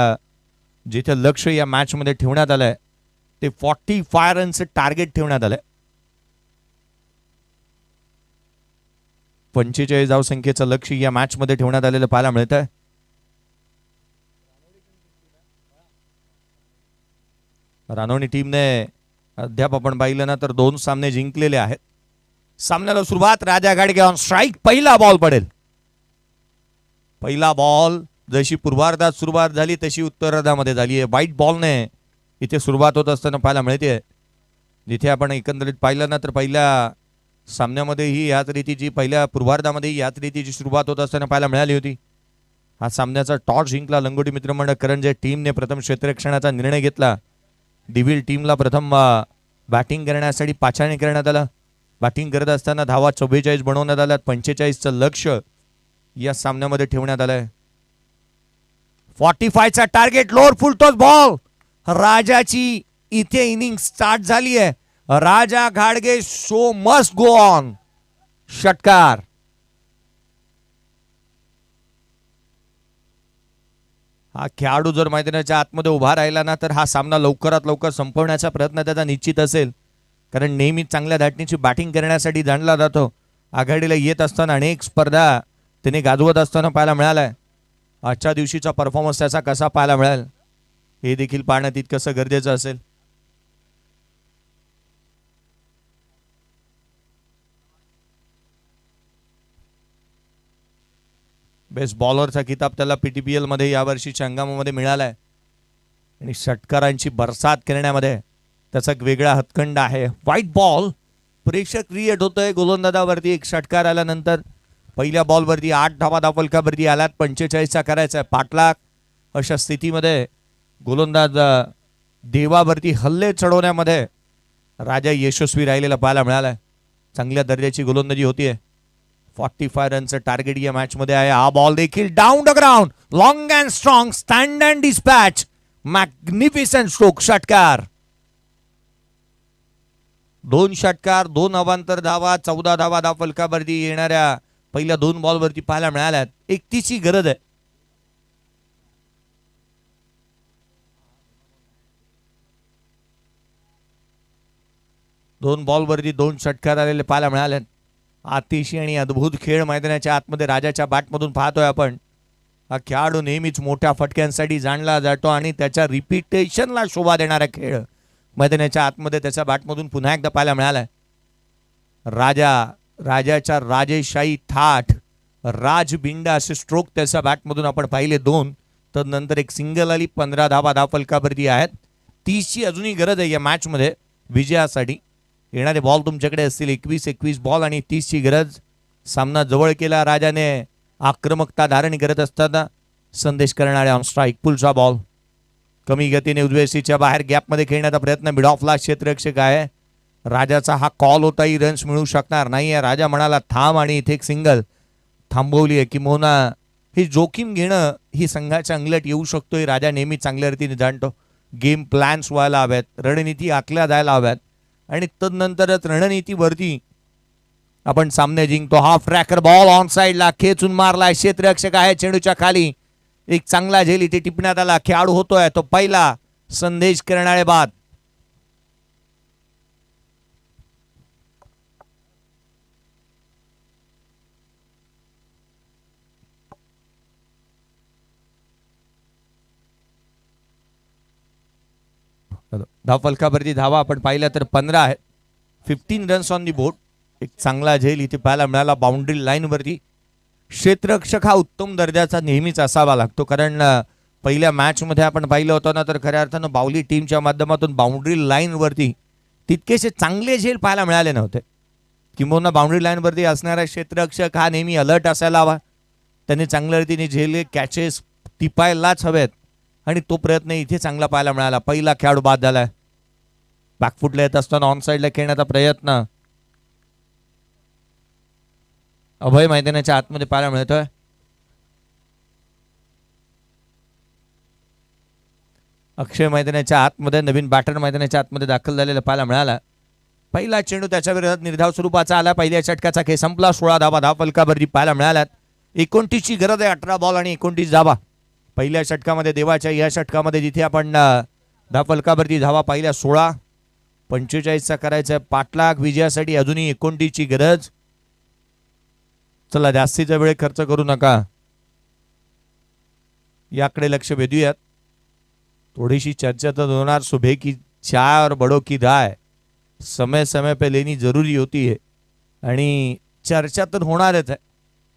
A: जिथे लक्ष या मॅचमध्ये ठेवण्यात आलंय ते 45 रनचं टार्गेट ठेवण्यात आलंय. 45 धावसंख्येचं लक्ष या मॅचमध्ये ठेवण्यात आलेलं पाहायला मिळत आहे. रानोनी टीमने अद्याप आपण पाहिलं ना तर 2 सामने जिंकलेले आहेत. सामन्याला सुरुवात, राजा घाडगे ऑन स्ट्राईक. पहिला बॉल पडेल. पहिला बॉल जशी पूर्वार्धात सुरुवात झाली तशी उत्तरार्धामध्ये झाली आहे. वाईट बॉलने इथे सुरुवात होत असताना पाहायला मिळते. जिथे आपण एकंदरीत पाहिलं ना तर पहिल्या सामन्यामध्येही याच रीतीची पहिल्या पूर्वार्धामध्ये याच रीतीची सुरुवात होत असताना पाहायला मिळाली होती. हा सामन्याचा टॉस जिंकला लंगोटी मित्रमंडळ करंजे टीमने. प्रथम क्षेत्ररक्षणाचा निर्णय घेतला. दिविल टीमला प्रथम बॅटिंग करण्यासाठी पाचारणी करण्यात आलं. बॅटिंग करत असताना धावा 44 बनवण्यात आल्यात. 45चं लक्ष या सामन्यामध्ये ठेवण्यात आलंय. 45चा target, lower full toss ball. राजाची इथे इनिंग स्टार्ट झाली आहे. राजा घाडगे शो मस्ट गो ऑन. षटकार. हा खेळाडू जर मैदानाच्या आतमध्ये उभा राहिला ना तर हा सामना लवकरात लवकर संपवण्याचा प्रयत्न त्याचा निश्चित असेल. कारण नेहमी चांगल्या धाटणीची बॅटिंग करण्यासाठी जाणला जातो. आघाडीला येत असताना अनेक स्पर्धा त्याने गाजवत असताना पाहायला मिळालाय. आजच्या दिवशीचा परफॉर्मन्स त्याचा कसा पाहायला मिळेल हे देखील पाहणं तितकंसं गरजेचं असेल. बेस्ट बॉलरचा किताब त्याला पीटीपीएल मध्ये यावर्षीच्या हंगामामध्ये मिळालाय. आणि षटकारांची बरसात करण्यामध्ये त्याचा एक वेगळा हातखंड आहे. व्हाईट बॉल, प्रेक्षक क्रिएट होतोय गोलंदाजावरती. एक षटकार आल्यानंतर पहिल्या बॉलवरती 8 धावा धावफलकावरती आल्यात. 45चा करायचा आहे पाठलाग. अशा स्थितीमध्ये गोलंदाज देवावरती हल्ले चढवण्यामध्ये राजा यशस्वी राहिलेला पाहायला मिळालाय. चांगल्या दर्जाची गोलंदाजी होतीये. 45 रनचं टार्गेट या मॅच मध्ये आहे. हा बॉल देखील down the ground, long and strong, stand and dispatch, magnificent stroke. षटकार. 2 षटकार, 2 अवांतर धावा, 14 धावा धावफलकावरती येणाऱ्या पहिल्या 2 बॉलवरती पाहायला मिळाल्यात. 31ची गरज आहे. दोन बॉलवरती 2 षटकार आलेले पाहायला मिळाले. अतिशय आणि अद्भुत खेळ मैदानाच्या आतमध्ये राजाच्या बॅटमधून पाहतोय आपण. हा खेळाडू नेहमीच मोठ्या फटक्यांसाठी जाणला जातो आणि त्याच्या रिपिटेशनला शोभा देणारा खेळ मैदानाच्या आतमध्ये त्याच्या बॅटमधून पुन्हा एकदा पाहायला मिळालाय. राजाच्या राजेशाही थाट, राजबिंडा असे स्ट्रोक त्याच्या बॅटमधून आपण पाहिले 2. तर नंतर एक सिंगल आली. 15 धावा धावफलकावरती आहेत. 30ची अजूनही गरज आहे या मॅचमध्ये विजयासाठी. येणारे बॉल तुमच्याकडे असतील 21 बॉल आणि 30ची गरज. सामना जवळ केला राजाने. आक्रमकता धारण करत असताना संदेश करणाऱ्या ऑन स्ट्राईक. पुलचा बॉल कमी गतीने उजव्या बाहेर गॅपमध्ये खेळण्याचा प्रयत्न. मिड ऑफला क्षेत्ररक्षक आहे. राजाचा हा कॉल होताही रन्स मिळू शकणार नाहीये. राजा म्हणाला थांब आणि इथे एक सिंगल थांबवली आहे. किंबहुना ही जोखीम घेणं ही संघाच्या अंगलट येऊ शकतो. हे राजा नेहमी चांगल्या रीतीने जाणतो. गेम प्लॅन्स व्हायला हव्यात, रणनीती आखल्या जायला हव्यात आणि तदनंतरच रणनीतीवरती आपण सामने जिंकतो. हाफ ट्रॅकर बॉल ऑन साईडला खेचून मारलाय. क्षेत्ररक्षक आहे चेंडूच्या खाली. एक चांगला झेल इथे टिपण्यात आला. खेळाडू होतोय तो पहिला संदेश करणारे बाद. धावफलकावरती धावा आपण पाहिल्या तर 15 आहेत. 15 रन्स ऑन दी बोर्ड. एक चांगला झेल इथे पाहायला मिळाला बाउंड्री लाईन वरती. क्षेत्ररक्षक हा उत्तम दर्जाचा नेहमीच असावा लागतो. कारण पहिल्या मॅच मध्ये आपण पाहिलं होतं ना तर खऱ्या अर्थानं बावली टीमच्या माध्यमातून बाउंड्री लाईन वरती तितकेसे चांगले झेल पाहायला मिळाले नव्हते. किंबहुना बाउंड्री लाईन वरती असणारा क्षेत्ररक्षक हा नेहमी अलर्ट असायला हवा. त्याने चांगल्या रीतीने झेल कॅचेस टिपायलाच हवेत आणि तो प्रयत्न इथे चांगला पाहायला मिळाला. पहिला खेळाडू बाद झालाय. बॅकफुटला येत असताना ऑन साईडला खेळण्याचा प्रयत्न अभय मैदानाच्या आतमध्ये पाहायला मिळतोय. अक्षय मैदानाच्या आतमध्ये, नवीन बॅटर मैदानाच्या आतमध्ये दाखल झालेला पाहायला मिळाला. पहिला चेंडू त्याच्या विरोधात निर्धाव स्वरूपाचा आला. पहिल्या षटकाचा खेळ संपला. 16 धावा धावफलकावरती पाहायला मिळाल्यात. 29ची गरज आहे. 18 बॉल आणि 29 धावा पहिल्या षटकामध्ये. देवाच्या या षटकामध्ये जिथे आपण धावफलकावरती धावा पाहिल्या 16, 45चा करायचा पाठलाग विजयासाठी. अजूनही 29ची गरज. चला जास्तीचा वेळ खर्च करू नका, याकडे लक्ष वेधूयात. थोडीशी चर्चा तर होणार. सुबह की चाय और बड़ों की राय समय समय पे लेनी जरूरी होती है आणि चर्चा तर होणारच आहे.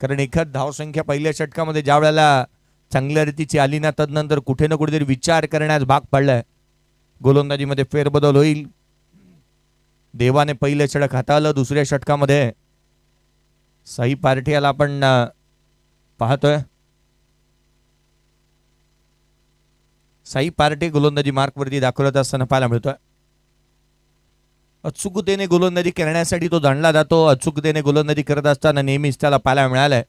A: कारण एखाद धावसंख्या पहिल्या षटकामध्ये ज्या वेळेला चांगल्या रीतीची आली ना तदनंतर कुठे ना कुठेतरी विचार करण्यास भाग पडलाय. गोलंदाजीमध्ये फेरबदल होईल. देवाने पहिलं षटक हाताळलं. दुसऱ्या षटकामध्ये साई पार्टियाला आपण पाहतोय. साई पार्टी गोलंदाजी मार्कवरती दाखवत असताना पाहायला मिळतोय. अचूकतेने गोलंदाजी करण्यासाठी तो जाणला जातो. अचूकतेने गोलंदाजी करत असताना नेहमीच त्याला पाहायला मिळालंय.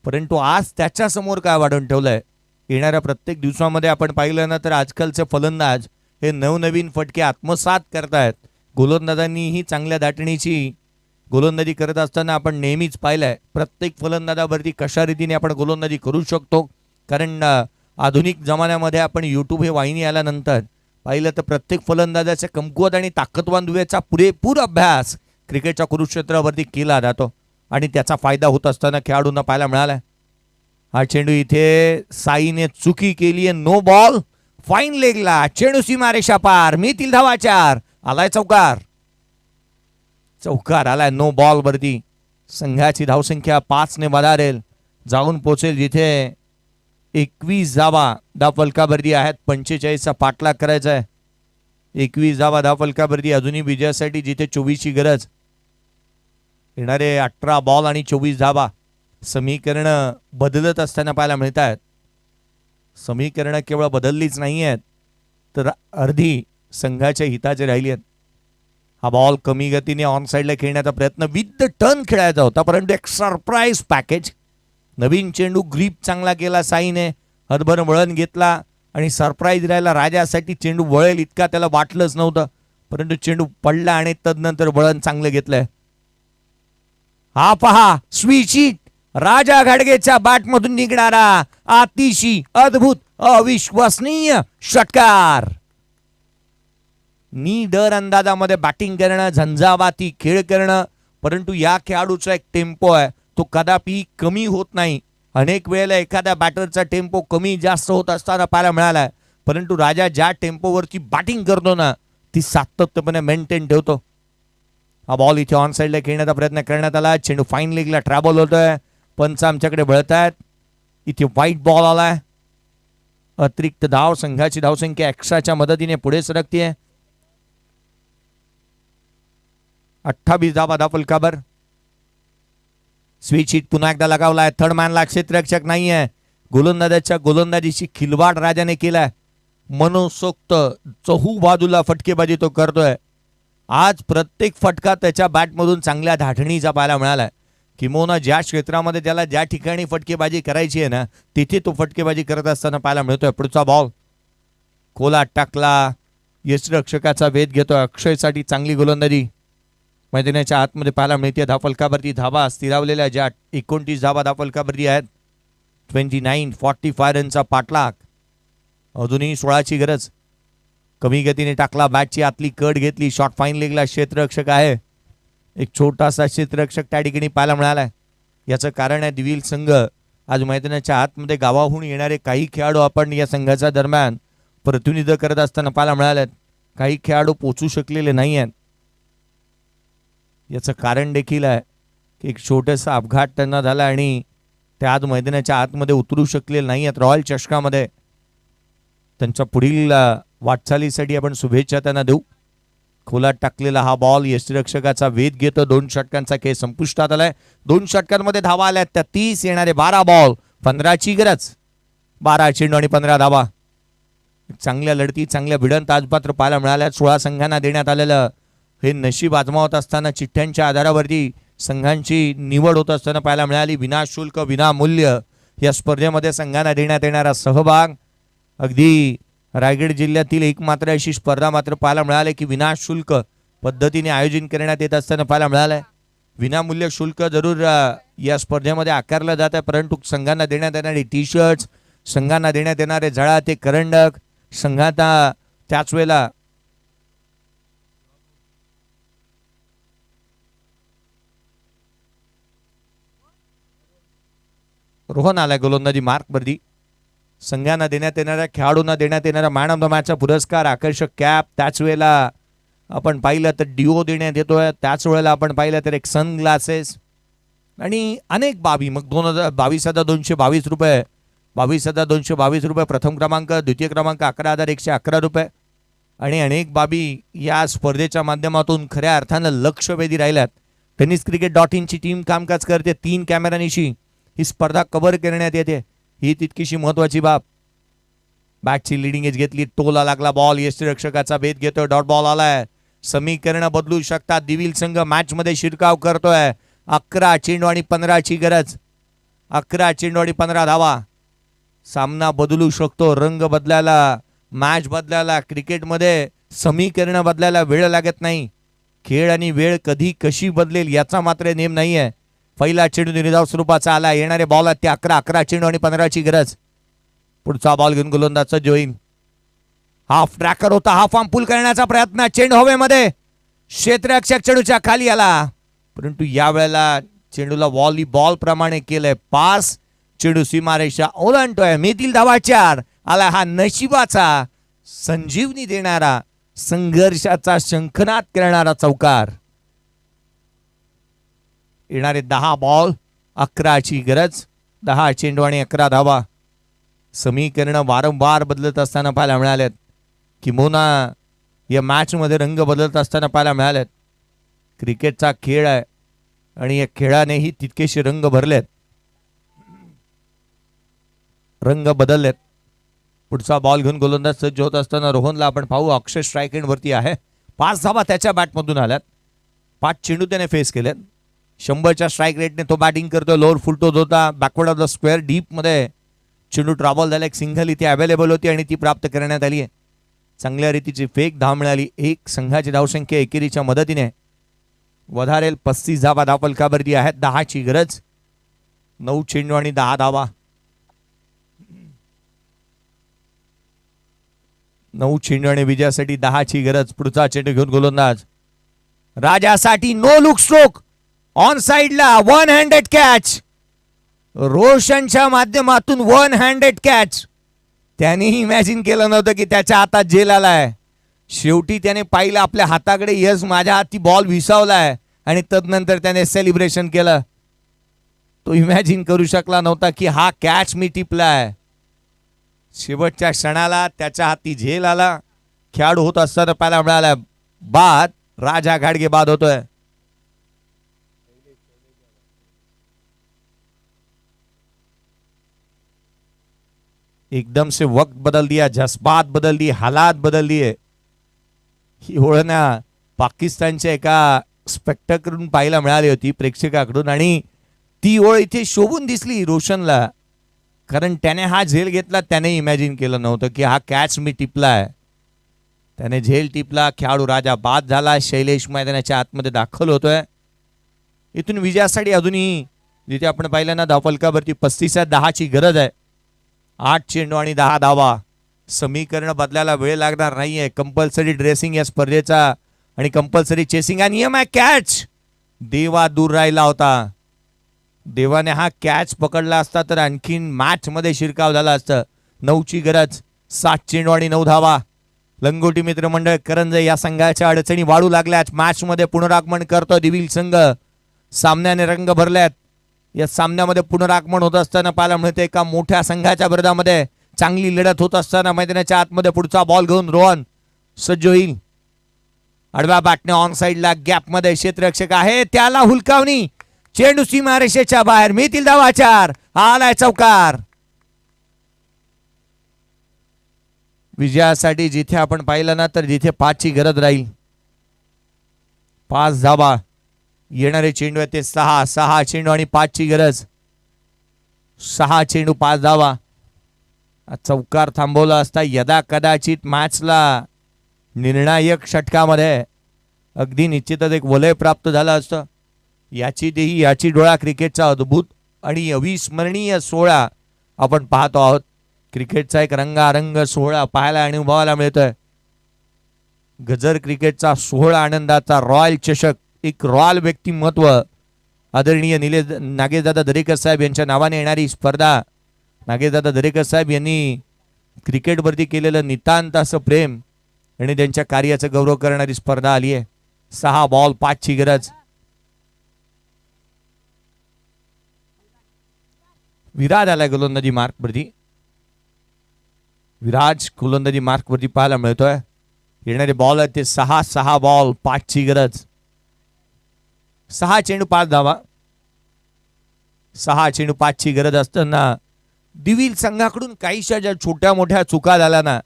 A: परंतु आज त्याच्या समोर काय वाढवून ठेवलंय. येणाऱ्या प्रत्येक दिवसामध्ये आपण पाहिलं ना तर आजकालचे फलंदाज हे नवनवीन फटके आत्मसात करतायत. गोलंदाजांनीही चांगल्या दाटणीची गोलंदाजी करत असताना आपण नेहमीच पाहिलंय. प्रत्येक फलंदाजावरती कशा रीतीने आपण गोलंदाजी करू शकतो. कारण आधुनिक जमान्यामध्ये आपण यूट्यूब हे वाहिनी आल्यानंतर पाहिलं तर प्रत्येक फलंदाजाच्या कमकुवत आणि ताकदवान दुव्याचा पुरेपूर अभ्यास क्रिकेटच्या कुरुक्षेत्रावरती केला जातो आणि त्याचा फायदा होत असताना खेळाडूंना पाहायला मिळाला. हा चेंडू इथे साईने चुकी केली आहे. No ball. फाईन लेगला चेंडू सीमारेषा पार. मिळतील धावा 4. आलाय चौकार. चौकार आलाय नो बॉल वरती. संघाची धावसंख्या 5 ने वाढेल. जाऊन पोहोचेल जिथे 21 धावा धावफलकावरती आहेत. 45चा पाठलाग करायचा आहे. 21 धावा धावफलकावरती अजूनही विजयासाठी जिथे 24ची गरज. येणारे 18 बॉल आणि 24 धावा. समीकरण बदलत असताना पाहायला मिळत आहेत. समीकरण केवळ बदललीच नाही आहेत तर अर्धी संघाच्या हिताचे राहिली आहेत. हा बॉल कमी गतीने ऑन साईडला खेळण्याचा प्रयत्न विथ द टर्न खेळायचा होता परंतु एक सरप्राईज पॅकेज. नवीन चेंडू ग्रीप चांगला केला साईने. हरभर वळण घेतला आणि सरप्राईज राहिला. राजासाठी चेंडू वळेल इतका त्याला वाटलंच नव्हतं परंतु चेंडू पडला आणि तदनंतर वळण चांगलं घेतलंय. हा पहा स्वीचिट राजा घाडगेच्या बॅटमधून निघणारा अतिशय अद्भुत अविश्वसनीय षटकार. निडर अंदाजामध्ये बॅटिंग करणं, झंझावाती खेळ करणं. परंतु या खेळाडूचा एक टेम्पो आहे तो कदापि कमी होत नाही. अनेक वेळेला एखाद्या बॅटरचा टेम्पो कमी जास्त होत असताना पाहायला मिळाला परंतु राजा ज्या टेम्पोवरती बॅटिंग करतो ना ती सातत्यपणे मेंटेन ठेवतो. हा बॉल इथे ऑन साईडला खेळण्याचा प्रयत्न करण्यात आला. चेंडू फाईन लेगला ट्रॅव्हल होतोय. पंच आमच्याकडे वळत आहेत. इथे व्हाईट बॉल आलाय. अतिरिक्त धाव. संघाची धावसंख्या एक्स्ट्राच्या मदतीने पुढे सरकतीये. 28 धावा धावफलकावर. स्विच हिट पुन्हा एकदा लगावलाय. थर्ड मॅनला क्षेत्ररक्षक नाहीये. गोलंदाजाच्या गोलंदाजीची खिलवाड राजाने केलाय. मनोसोक्त चहू बाजूला फटकेबाजी तो करतोय. आज प्रत्येक फटका त्याच्या बॅटमधून चांगल्या धाटणीचा पाहायला मिळालाय. किंबहुना ज्या क्षेत्रामध्ये त्याला ज्या ठिकाणी फटकेबाजी करायची आहे ना तिथे तो फटकेबाजी करत असताना पाहायला मिळतोय. पुढचा बॉल खोला टाकला. यष्टिरक्षकाचा वेध घेतोय. अक्षयसाठी चांगली गोलंदाजी मैदानाच्या आतमध्ये पाहायला मिळते. धावफलकावरती धावा स्थिरावलेल्या ज्या 29 धावा धावफलकावरती आहेत. 29-45 रनचा पाठलाग. अजूनही 16ची गरज. कमी गतीने टाकला. बॅटची आतली कट घेतली. शॉर्ट फाईन लेगला क्षेत्ररक्षक आहे. एक छोटासा क्षेत्ररक्षक त्या ठिकाणी पाहायला मिळालाय. याचं कारण आहे दिविल संघ आज मैदानाच्या आतमध्ये गावाहून येणारे काही खेळाडू आपण या संघाच्या दरम्यान प्रतिनिधित्व करत असताना पाहायला मिळालेत. काही खेळाडू पोचू शकलेले नाही आहेत. याचं कारण देखील आहे की एक छोटासा अपघात त्यांना झाला आणि ते आज मैदानाच्या आतमध्ये उतरू शकलेले नाही आहेत. रॉयल चषकामध्ये त्यांच्या पुढील वाटचालीसाठी आपण शुभेच्छा त्यांना देऊ. खोलात टाकलेला हा बॉल यष्टिरक्षकाचा वेध घेतो. 2 षटकांचा खेळ संपुष्टात आलाय. 2 षटकांमध्ये धावा आल्यात त्या 30. येणारे 12 बॉल 15ची गरज. 12 चेंडू आणि 15 धावा. चांगल्या लढती चांगल्या भिडंत आज मात्र पाहायला मिळाल्या. 16 संघांना देण्यात आलेलं हे नशीब आजमावत असताना चिठ्ठ्यांच्या आधारावरती संघांची निवड होत असताना पाहायला मिळाली. विनाशुल्क विनामूल्य या स्पर्धेमध्ये संघांना देण्यात येणारा सहभाग. अगदी रायगड जिल्ह्यातील एकमात्र अशी स्पर्धा मात्र पाहायला मिळाली की विनाशुल्क पद्धतीने आयोजन करण्यात येत असताना पाहायला मिळालंय. विनामूल्य शुल्क जरूर या स्पर्धेमध्ये आकारलं जात आहे परंतु संघांना देण्यात येणारे टी शर्ट्स, संघांना देण्यात येणारे झळाते करंडक, संघांना त्याच वेळेला रोहन आलाय गोलंदाजी मार्कवरती. संघांना देण्यात येणाऱ्या खेळाडूंना देण्यात येणारा मॅन ऑफ द मॅचचा पुरस्कार, आकर्षक कॅप, त्याच वेळेला आपण पाहिलं तर डिओ देण्यात येतोय. त्याच वेळेला आपण पाहिलं तर एक सन ग्लासेस आणि अनेक बाबी. मग 22,222 रुपये, 22,222 रुपये प्रथम क्रमांक, द्वितीय क्रमांक 11,111 रुपये आणि अनेक बाबी या स्पर्धेच्या माध्यमातून खऱ्या अर्थानं लक्षवेधी राहिल्यात. tenniscricket.in ची टीम कामकाज करते. 3 कॅमेरानिशी ही स्पर्धा कव्हर करण्यात येते. ही तितकीशी महत्वाची बाब. बॅटची लिडिंग एज घेतली, टोला लागला बॉल, यष्टीरक्षकाचा भेद घेतोय, डॉट बॉल आलाय. समीकरण बदलू शकतात. दिविल संघ मॅच मध्ये शिरकाव करतोय. 11 चेंडू आणि 15 ची गरज. 11 चेंडू आणि 15 धावा. सामना बदलू शकतो. रंग बदलायला, मॅच बदलायला, क्रिकेटमध्ये समीकरण बदलायला वेळ लागत नाही. खेळ आणि वेळ कधी कशी बदलेल याचा मात्र नेम नाहीये. पहिला चेंडू निर्धाव स्वरूपाचा आला. येणारे बॉल आहेत ते 11 चेंडू आणि 15 ची गरज. पुढचा बॉल घेऊन गोलंदाज सज्ज होईल. हाफ ट्रॅकर होता. हाफ आर्म पुल करण्याचा प्रयत्न. चेंडू हवेमध्ये, क्षेत्ररक्षक चेंडूच्या खाली आला, परंतु यावेळेला चेंडूला व्हॉलीबॉल प्रमाणे केलंय पास. चेंडू सीमारेषा ओलांडतोय. मिळतील धावा 4. आला हा नशिबाचा, संजीवनी देणारा, संघर्षाचा शंखनाद करणारा चौकार. येणारे 10 बॉल, 11 ची गरज. 10 चेंडू आणि 11 धावा. समीकरण वारंवार बदलत असताना पाहायला मिळालेत. किंबहुना या मॅच मध्ये रंग बदलत असताना पाहायला मिळालेत. क्रिकेटचा खेळ आहे आणि या खेळानेही तितकेसे रंग भरलेत, रंग बदललेत. पुढचा बॉल घेऊन गोलंदाज सज्ज होत असताना रोहनला आपण पाहू. अक्षय स्ट्राईक एंड वरती आहे. 5 धावा त्याच्या बॅटमधून आल्यात. 5 चेंडू त्याने फेस केलेत. 100च्या स्ट्राईक रेटने तो बॅटिंग करतोय. लोअर फुल टोज होता. Backward of the square deep मध्ये चेंडू ट्रॅव्हल झाला. एक सिंगल इथे अवेलेबल होती आणि ती प्राप्त करण्यात आली आहे. चांगल्या रीतीची फेक धाव मिळाली. एक संघाची धावसंख्या एकेरीच्या मदतीने वधारेल. 35 धावा धावफलकावरती आहेत. 10 ची गरज. 9 चेंडू आणि 10 धावा. 9 चेंडू आणि विजयासाठी 10 ची गरज. पुढचा चेंडू घेऊन गोलंदाज राजासाठी नो लुक स्ट्रोक ऑन साइडला. 1 हँडेड कॅच. रोशनच्या माध्यमातून 1 हँडेड कॅच. त्यानेही इमॅजिन केलं नव्हतं की त्याच्या हातात झेल आलाय. शेवटी त्याने पाहिलं आपल्या हाताकडे, यस माझ्या हाती बॉल विसावलाय, आणि तदनंतर त्याने सेलिब्रेशन केलं. तो इमॅजिन करू शकला नव्हता की हा कॅच मी टिपलाय. शेवटच्या क्षणाला त्याच्या हाती झेल आला. खेळाडू होत असताना पाहायला मिळाला. बाद. राजा घाडगे बाद होतोय. एकदम से वक्त बदल दिया, जज्बात बदल दिए, हालात बदल दिए. ही ओळ ना पाकिस्तानच्या एका स्पेक्टकडून पाहायला मिळाली होती, प्रेक्षकाकडून, आणि ती ओळ इथे शोभून दिसली रोशनला. कारण त्याने हा झेल घेतला. त्याने इमॅजिन केलं नव्हतं की हा कॅच मी टिपलाय. त्याने झेल टिपला. खेळाडू राजा बाद झाला. शैलेश मैदानाच्या आतमध्ये दाखल होतोय. इथून विजयासाठी अजूनही जिथे आपण पाहिलं ना धावफलकावरती 35-10 ची गरज आहे. 8 चेंडू आणि 10 धावा. समीकरण बदलायला वेळ लागणार नाहीये. कंपल्सरी ड्रेसिंग या स्पर्धेचा आणि कंपल्सरी चेसिंग हा नियम आहे. कॅच देवा दूर राहिला होता. देवाने हा कॅच पकडला असता तर आणखीन मॅच मध्ये शिरकाव झाला असतं. 9 ची गरज. 7 चेंडू आणि 9 धावा. लंगोटी मित्रमंडळ करंजे या संघाच्या अडचणी वाढू लागल्यात. मॅच मध्ये पुनरागमन करतो दिविल संघ. सामन्याने रंग भरल्यात. या सामन्यामध्ये पुनरागमन होत असताना पाहायला मिळते एका मोठ्या संघाच्या विरोधामध्ये चांगली लढत होत असताना मैदानाच्या आतमध्ये पुढचा बॉल घेऊन रोहन सज्ज होईल. आडव्या बॅटने ऑन साइडला गॅप मध्ये क्षेत्ररक्षक आहे, त्याला हुलकावणी. चेंडू सीमारेषेच्या बाहेर. मिळतील धावा 4. आलाय चौकार. विजयासाठी जिथे आपण पाहिलं ना तर जिथे 5 ची गरज राहील. 5 धावा. येणारे चेंडू आहे ते 6 चेंडू आणि 5 ची गरज. 6 चेंडू 5 धावा. चौकार थांबवला असता यदा कदाचित मॅचला निर्णायक षटकामध्ये अगदी निश्चितच एक वलय प्राप्त झालं असतं. याची डोळा क्रिकेटचा अद्भुत आणि अविस्मरणीय सोहळा आपण पाहतो आहोत. क्रिकेटचा एक रंगारंग सोहळा पाहायला आणि अनुभवायला मिळतोय. गजर क्रिकेटचा सोहळा आनंदाचा रॉयल चषक. एक रॉयल व्यक्तिमत्व आदरणीय नागेशदादा दरेकर साहेब यांच्या नावाने येणारी स्पर्धा. नागेशदादा दरेकर साहेब यांनी क्रिकेटवरती केलेलं नितांत असं प्रेम आणि त्यांच्या कार्याचा गौरव करणारी स्पर्धा आली आहे. 6 बॉल 5 ची गरज. विराज आलाय गोलंदाजी मार्कवरती. विराज गोलंदाजी मार्कवरती पाहायला मिळतोय. येणारे बॉल आहेत ते 6 बॉल 5ची गरज. 6 चेंडू 5 धावा. 6 चेंडू 5ची गरज असताना दिविल संघाकडून काहीशा ज्या छोट्या मोठ्या चुका झाल्या ना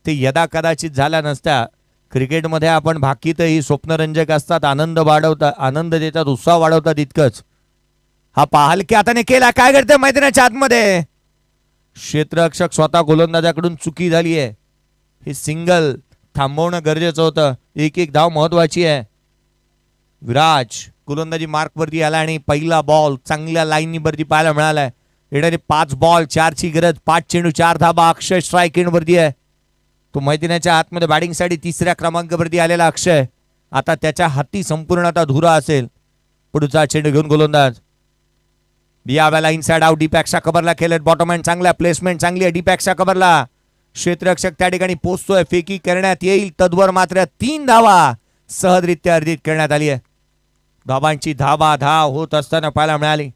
A: ते यदा कदाचित झाल्या नसत्या. क्रिकेटमध्ये आपण भाकीतही स्वप्नरंजक असतात, आनंद वाढवतात, आनंद देतात, उत्साह वाढवतात. इतकंच हा पाहाल की हाताने केला, काय करते मैदानाच्या आतमध्ये क्षेत्ररक्षक स्वतः गोलंदाजाकडून चुकी झाली आहे. हे सिंगल थांबवणं गरजेचं होतं. एक धाव महत्वाची आहे. विराज गोलंदाजी मार्कवरती आला आणि पहिला बॉल चांगल्या लाईनीवरती पाहायला मिळालाय. येणारे 5 बॉल 4ची गरज. 5 चेंडू 4 धाबा. अक्षय स्ट्राईक एंडवरती आहे. तो मैदानाच्या आतमध्ये बॅटिंगसाठी 3ऱ्या क्रमांकावरती आलेला अक्षय. आता त्याच्या हाती संपूर्ण आता धुरा असेल. पुढचा चेंडू घेऊन गोलंदाज यावेळेला इनसाइड आउट. डीपॅक्सच्या कव्हरला केलेत बॉटम हँड. चांगला प्लेसमेंट चांगली आहे डीपॅक्सच्या कव्हरला. क्षेत्ररक्षक त्या ठिकाणी पोहोचतोय. फेकी करण्यात येईल. तद्वर मात्र 3 धावा सहजरित्या अर्जित करण्यात आली आहे. धावांची धाव होत असताना पाहायला मिळाली.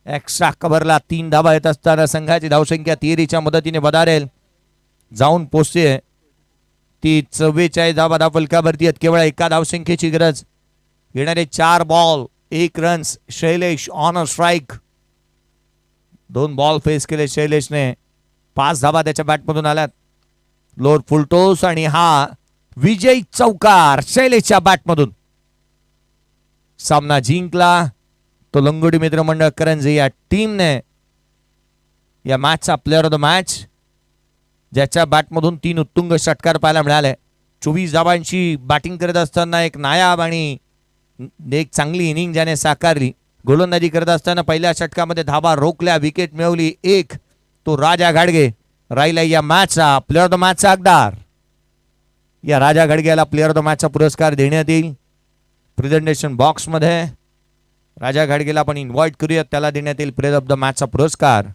A: एक्स्ट्रा कव्हरला 3 धावा येत असताना संघाची धावसंख्या तिहेरीच्या मदतीने वधारेल जाऊन पोहोचते. ती 44 धावा धावफलकावरती आहेत. केवळ एका धावसंख्येची गरज. येणारे 4 ball 1 runs. Shailesh on a strike. 2 ball face केले शैलेशने. 5 धावा त्याच्या बॅटमधून आल्यात. लोअर फुलटोस आणि हा विजय चौकार शैलेशच्या बॅटमधून. सामना जिंकला तो लंगोटी मित्रमंडळ करंजी या टीमने. या मॅचचा प्लेअर ऑफ द मॅच ज्याच्या बॅटमधून 3 उत्तुंग षटकार पाहायला मिळाले. 24 धावांची बॅटिंग करत असताना एक नायाब आणि एक चांगली इनिंग ज्याने साकारली. गोलंदाजी करत असताना पहिल्या षटकामध्ये धावा रोखल्या, विकेट मिळवली 1. तो राजा घाडगे राहिला या मॅचचा प्लेअर ऑफ द मॅचचा हकदार. या राजा घाडगेला प्लेअर ऑफ द मॅचचा पुरस्कार देण्यात येईल. प्रेझेंटेशन बॉक्समध्ये राजा घाडगेला आपण इन्व्हाइट करूयात. त्याला देण्यात येईल प्लेअर ऑफ द मॅचचा पुरस्कार.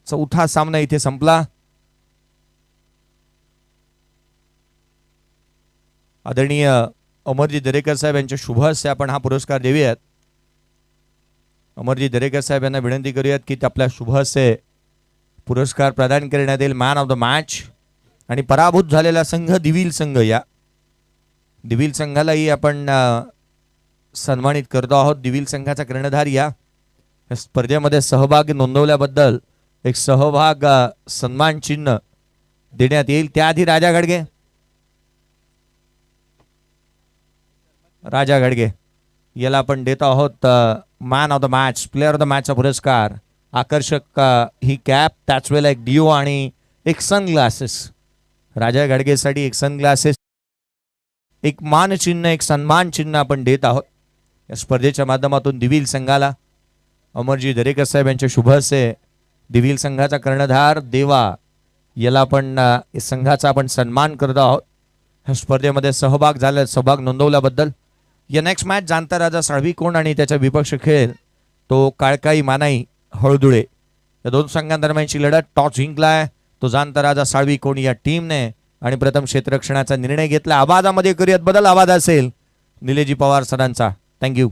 A: चौथा सामना इथे संपला. आदरणीय अमरजी दरेकर साहेब यांच्या शुभ हस्ते आपण हा पुरस्कार देऊयात. अमरजी दरेकर साहेब यांना विनंती करूयात की आपल्या शुभ हस्ते पुरस्कार प्रदान करण्यात येईल मॅन ऑफ द मॅच. आणि पराभूत झालेला संघ दिविल संघ, या दिविल संघालाही आपण सन्मानित करतो आहोत. दिविल संघाचा कर्णधार या स्पर्धेमध्ये सहभाग नोंदवल्याबद्दल एक सहभाग सन्मान चिन्ह देण्यात येईल. त्याआधी राजा घाडगे याला आपण देतो आहोत man of the match, player of the मॅचचा पुरस्कार. आकर्षक ही कॅप, त्याच वेळेला एक डिओ आणि एक सनग्लासेस. राजा घाडगेसाठी एक सनग्लासेस, एक मानचिन्ह, एक सन्मान चिन्ह आपण देत आहोत. या स्पर्धेच्या माध्यमातून दिविल संघाला अमरजी दरेकर साहेब यांच्या शुभ हस्ते दिविल संघाचा कर्णधार देवा याला आपण संघाचा आपण सन्मान करत आहोत. ह्या स्पर्धेमध्ये सहभाग नोंदवल्याबद्दल. या नेक्स्ट मॅच जाणता राजा साळवीकोण आणि त्याचा विपक्ष खेळ तो काळकाई मानाई हळदुळे या 2 संघांदरम्यानची लढत. टॉस जिंकलाय तो जाणता राजा साळवीकोण या टीमने आणि प्रथम क्षेत्ररक्षणाचा निर्णय घेतला. आवाजामध्ये करूयात बदल. आवाज असेल निलेजी पवार सरांचा. थँक्यू.